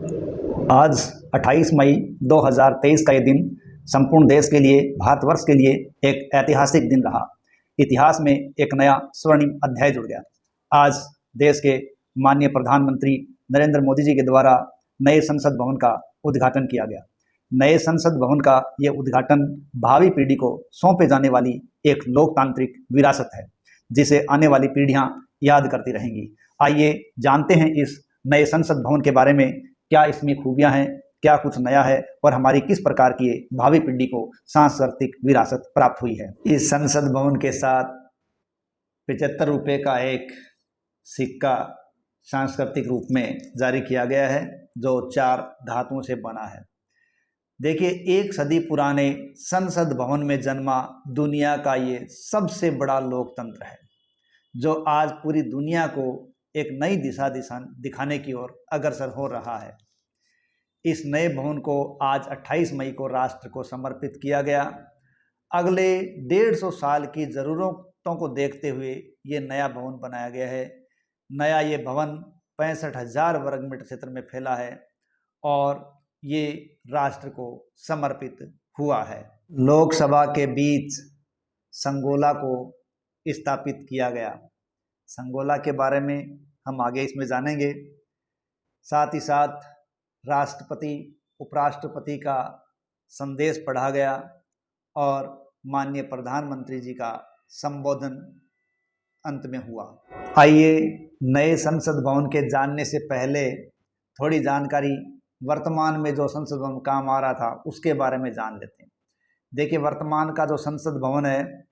आज 28 मई 2023 का ये दिन संपूर्ण देश के लिए, भारतवर्ष के लिए एक ऐतिहासिक दिन रहा। इतिहास में एक नया स्वर्णिम अध्याय जुड़ गया। आज देश के माननीय प्रधानमंत्री नरेंद्र मोदी जी के द्वारा नए संसद भवन का उद्घाटन किया गया। नए संसद भवन का ये उद्घाटन भावी पीढ़ी को सौंपे जाने वाली एक लोकतांत्रिक विरासत है, जिसे आने वाली पीढ़ियां याद करती रहेंगी। आइए जानते हैं इस नए संसद भवन के बारे में, क्या इसमें खूबियां हैं, क्या कुछ नया है और हमारी किस प्रकार की भावी पीढ़ी को सांस्कृतिक विरासत प्राप्त हुई है। इस संसद भवन के साथ 75 रुपये का एक सिक्का सांस्कृतिक रूप में जारी किया गया है, जो 4 धातुओं से बना है। देखिए, 1 सदी पुराने संसद भवन में जन्मा दुनिया का ये सबसे बड़ा लोकतंत्र है, जो आज पूरी दुनिया को एक नई दिशा दिखाने की ओर अग्रसर हो रहा है। इस नए भवन को आज 28 मई को राष्ट्र को समर्पित किया गया। अगले 150 साल की ज़रूरतों को देखते हुए ये नया भवन बनाया गया है। नया ये भवन 65,000 वर्ग मीटर क्षेत्र में फैला है और ये राष्ट्र को समर्पित हुआ है। लोकसभा के बीच संगोला को स्थापित किया गया। संगोला के बारे में हम आगे इसमें जानेंगे। साथ ही साथ राष्ट्रपति, उपराष्ट्रपति का संदेश पढ़ा गया और माननीय प्रधानमंत्री जी का संबोधन अंत में हुआ। आइए नए संसद भवन के जानने से पहले थोड़ी जानकारी वर्तमान में जो संसद भवन काम आ रहा था उसके बारे में जान लेते हैं। देखिए, वर्तमान का जो संसद भवन है,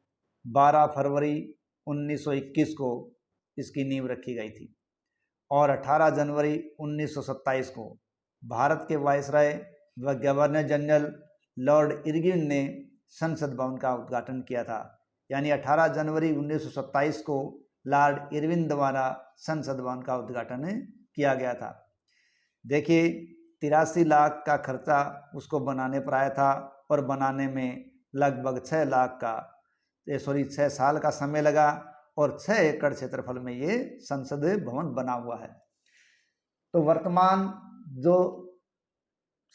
12 फरवरी 1921 को इसकी नींव रखी गई थी और 18 जनवरी 1927 को भारत के वायसराय व गवर्नर जनरल लॉर्ड इरविन ने संसद भवन का उद्घाटन किया था। यानी 18 जनवरी 1927 को लॉर्ड इरविन द्वारा संसद भवन का उद्घाटन किया गया था। देखिए, 83 लाख का खर्चा उसको बनाने पर आया था और बनाने में लगभग 6 साल का समय लगा और 6 एकड़ क्षेत्रफल में ये संसद भवन बना हुआ है। तो वर्तमान जो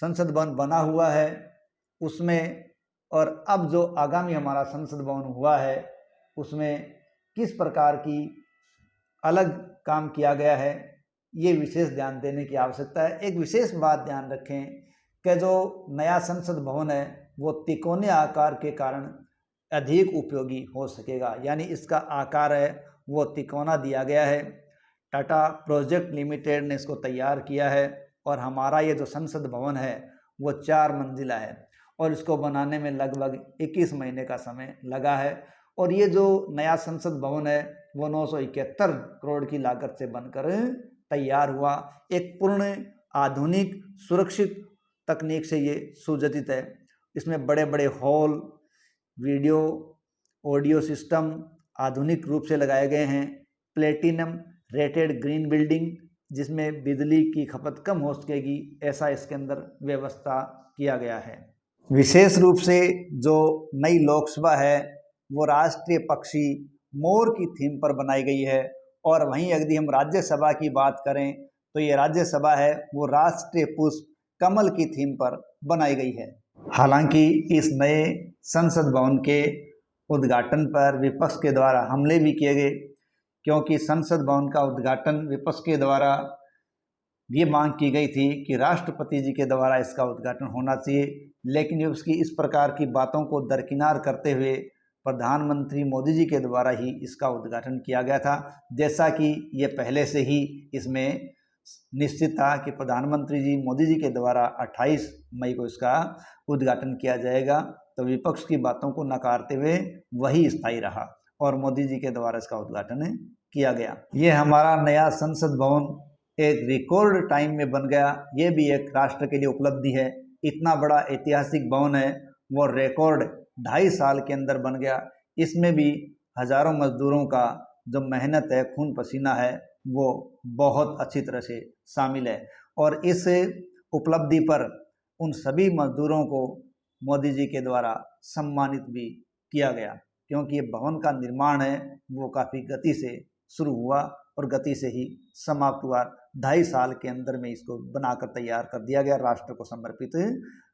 संसद भवन बना हुआ है उसमें और अब जो आगामी हमारा संसद भवन हुआ है उसमें किस प्रकार की अलग काम किया गया है, ये विशेष ध्यान देने की आवश्यकता है। एक विशेष बात ध्यान रखें कि जो नया संसद भवन है वो तिकोने आकार के कारण अधिक उपयोगी हो सकेगा। यानी इसका आकार है वो तिकोना दिया गया है। टाटा प्रोजेक्ट लिमिटेड ने इसको तैयार किया है और हमारा ये जो संसद भवन है वो 4 मंजिला है और इसको बनाने में लगभग 21 महीने का समय लगा है। और ये जो नया संसद भवन है वो 971 करोड़ की लागत से बनकर तैयार हुआ। एक पूर्ण आधुनिक सुरक्षित तकनीक से ये सुसज्जित है। इसमें बड़े बड़े हॉल, वीडियो ऑडियो सिस्टम आधुनिक रूप से लगाए गए हैं। प्लेटिनम रेटेड ग्रीन बिल्डिंग, जिसमें बिजली की खपत कम हो सकेगी, ऐसा इसके अंदर व्यवस्था किया गया है। विशेष रूप से जो नई लोकसभा है वो राष्ट्रीय पक्षी मोर की थीम पर बनाई गई है और वहीं यदि हम राज्यसभा की बात करें तो ये राज्यसभा है वो राष्ट्रीय पुष्प कमल की थीम पर बनाई गई है। हालांकि इस नए संसद भवन के उद्घाटन पर विपक्ष के द्वारा हमले भी किए गए, क्योंकि संसद भवन का उद्घाटन विपक्ष के द्वारा ये मांग की गई थी कि राष्ट्रपति जी के द्वारा इसका उद्घाटन होना चाहिए, लेकिन उसकी इस प्रकार की बातों को दरकिनार करते हुए प्रधानमंत्री मोदी जी के द्वारा ही इसका उद्घाटन किया गया था। जैसा कि ये पहले से ही इसमें निश्चित था कि प्रधानमंत्री जी मोदी जी के द्वारा 28 मई को इसका उद्घाटन किया जाएगा, तो विपक्ष की बातों को नकारते हुए वही स्थायी रहा और मोदी जी के द्वारा इसका उद्घाटन किया गया। ये हमारा नया संसद भवन एक रिकॉर्ड टाइम में बन गया। ये भी एक राष्ट्र के लिए उपलब्धि है। इतना बड़ा ऐतिहासिक भवन है वो रिकॉर्ड 2.5 साल के अंदर बन गया। इसमें भी हजारों मजदूरों का जो मेहनत है, खून पसीना है, वो बहुत अच्छी तरह से शामिल है और इस उपलब्धि पर उन सभी मजदूरों को मोदी जी के द्वारा सम्मानित भी किया गया, क्योंकि ये भवन का निर्माण है वो काफ़ी गति से शुरू हुआ और गति से ही समाप्त हुआ। 2.5 साल के अंदर में इसको बनाकर तैयार कर दिया गया, राष्ट्र को समर्पित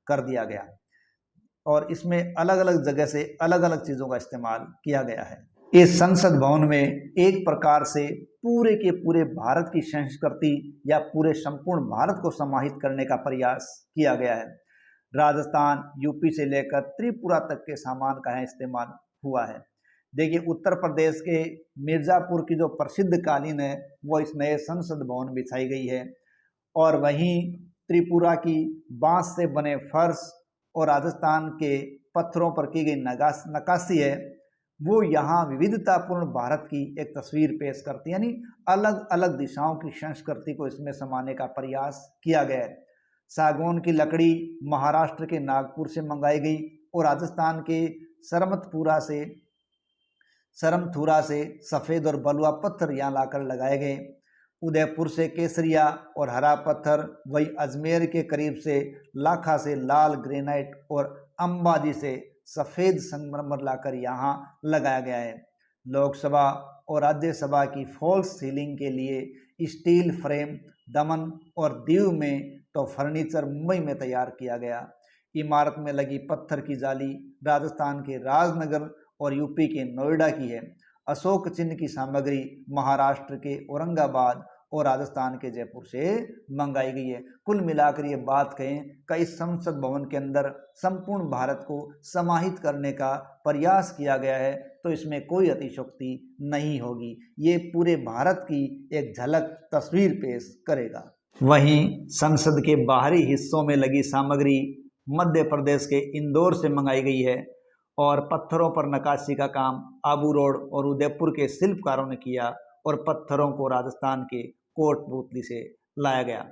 कर दिया गया और इसमें अलग अलग जगह से अलग अलग चीज़ों का इस्तेमाल किया गया है। इस संसद भवन में एक प्रकार से पूरे के पूरे भारत की संस्कृति या पूरे संपूर्ण भारत को समाहित करने का प्रयास किया गया है। राजस्थान, यूपी से लेकर त्रिपुरा तक के सामान का इस्तेमाल हुआ है। देखिए, उत्तर प्रदेश के मिर्ज़ापुर की जो प्रसिद्ध कालीन है वो इस नए संसद भवन बिछाई गई है और वहीं त्रिपुरा की बांस से बने फर्श और राजस्थान के पत्थरों पर की गई नक्काशी है वो यहाँ विविधतापूर्ण भारत की एक तस्वीर पेश करती है, यानी अलग अलग दिशाओं की संस्कृति को इसमें समाने का प्रयास किया गया है। सागौन की लकड़ी महाराष्ट्र के नागपुर से मंगाई गई और राजस्थान के सरमथुरा से सफ़ेद और बलुआ पत्थर यहाँ लाकर लगाए गए। उदयपुर से केसरिया और हरा पत्थर, वही अजमेर के करीब से लाखा से लाल ग्रेनाइट और अंबाजी से सफ़ेद संगमरमर लाकर यहाँ लगाया गया है। लोकसभा और राज्यसभा की फॉल्स सीलिंग के लिए स्टील फ्रेम दमन और दीव में तो फर्नीचर मुंबई में तैयार किया गया। इमारत में लगी पत्थर की जाली राजस्थान के राजनगर और यूपी के नोएडा की है। अशोक चिन्ह की सामग्री महाराष्ट्र के औरंगाबाद और राजस्थान के जयपुर से मंगाई गई है। कुल मिलाकर ये बात कहें कि इस संसद भवन के अंदर संपूर्ण भारत को समाहित करने का प्रयास किया गया है, तो इसमें कोई अतिशयोक्ति नहीं होगी। ये पूरे भारत की एक झलक तस्वीर पेश करेगा। वहीं संसद के बाहरी हिस्सों में लगी सामग्री मध्य प्रदेश के इंदौर से मंगाई गई है और पत्थरों पर नक्काशी का काम आबू रोड और उदयपुर के शिल्पकारों ने किया और पत्थरों को राजस्थान के कोटपुतली से लाया गया।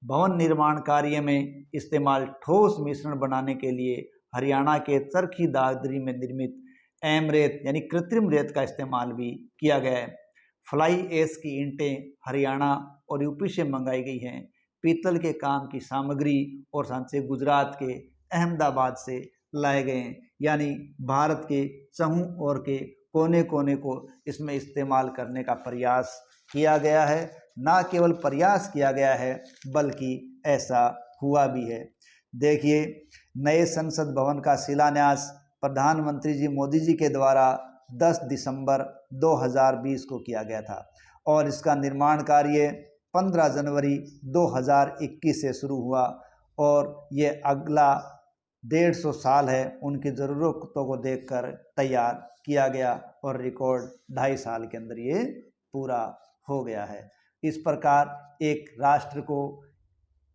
भवन निर्माण कार्य में इस्तेमाल ठोस मिश्रण बनाने के लिए हरियाणा के चरखी दादरी में निर्मित एमरेत यानी कृत्रिम रेत का इस्तेमाल भी किया गया है। फ्लाई ऐश की ईंटें हरियाणा और यूपी से मंगाई गई हैं। पीतल के काम की सामग्री और सांचे गुजरात के अहमदाबाद से लाए गए हैं, यानी भारत के चहुं ओर के कोने कोने को इसमें इस्तेमाल करने का प्रयास किया गया है। ना केवल प्रयास किया गया है बल्कि ऐसा हुआ भी है। देखिए, नए संसद भवन का शिलान्यास प्रधानमंत्री जी मोदी जी के द्वारा 10 दिसंबर 2020 को किया गया था और इसका निर्माण कार्य 15 जनवरी 2021 से शुरू हुआ और ये अगला 150 साल है उनकी ज़रूरतों को देखकर तैयार किया गया और रिकॉर्ड 2.5 साल के अंदर ये पूरा हो गया है। इस प्रकार एक राष्ट्र को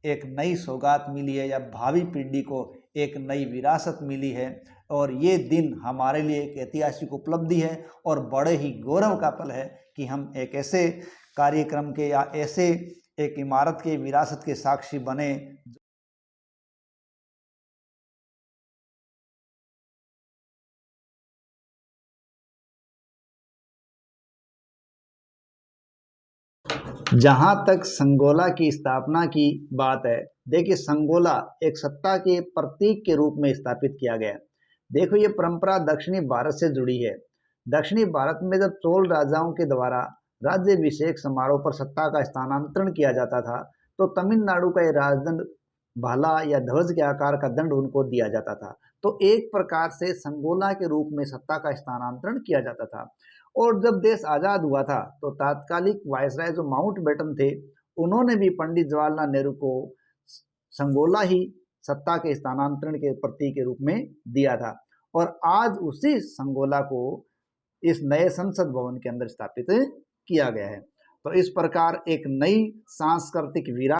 एक नई सौगात मिली है या भावी पीढ़ी को एक नई विरासत मिली है और ये दिन हमारे लिए एक ऐतिहासिक उपलब्धि है और बड़े ही गौरव का पल है कि हम एक ऐसे कार्यक्रम के या ऐसे एक इमारत के विरासत के साक्षी बने जहाँ तक संगोला की स्थापना की बात है, देखिए संगोला एक सत्ता के प्रतीक के रूप में स्थापित किया गया। देखो, ये परंपरा दक्षिणी भारत से जुड़ी है। दक्षिणी भारत में जब चोल राजाओं के द्वारा राज्याभिषेक समारोह पर सत्ता का स्थानांतरण किया जाता था तो तमिलनाडु का ये राजदंड भाला या ध्वज के आकार का दंड उनको दिया जाता था। तो एक प्रकार से संगोला के रूप में सत्ता का स्थानांतरण किया जाता था। और जब देश आज़ाद हुआ था तो तात्कालिक वायसराय जो माउंटबेटन थे उन्होंने भी पंडित जवाहरलाल नेहरू को संगोला ही सत्ता के स्थानांतरण के प्रतीक के रूप में दिया था और आज उसी संगोला को इस नए संसद भवन के अंदर स्थापित किया गया है। तो इस प्रकार एक नई सांस्कृतिक विरासत